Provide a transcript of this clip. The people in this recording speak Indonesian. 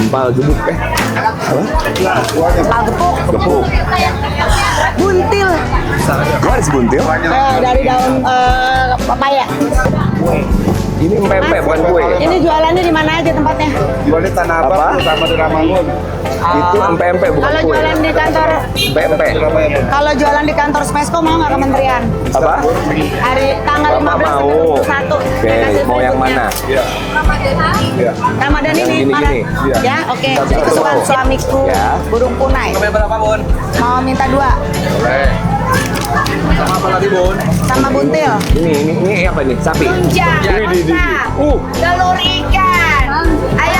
Empal gebuk apa? Gepuk. Gepuk. Buntil. What is buntil? Dari daun papaya. Ini empek bukan kue. Ini jualannya di mana aja tempatnya? Jualnya Tanah Apa? Abang sama di Ramangun. Itu empek bukan Kalau kue. jualan di kantor, Empek. kalau jualan di kantor Smesco mau nggak kementerian? Apa? Hari tanggal Bapak 15 mau. sampai 21. Oke, mau yang mana? Iya. Iya. Ramadan ini Yang mana? gini. Iya. Ya, oke. Satu Itu kesukaan mau. suamiku. Ya. Burung punai. Berapa, Bun? Mau minta 2 Boleh. Sama apa lagi, Bun? sama buntil. Ini apa nih? Sapi. Tunjang, Wih, di. telur ikan, ayam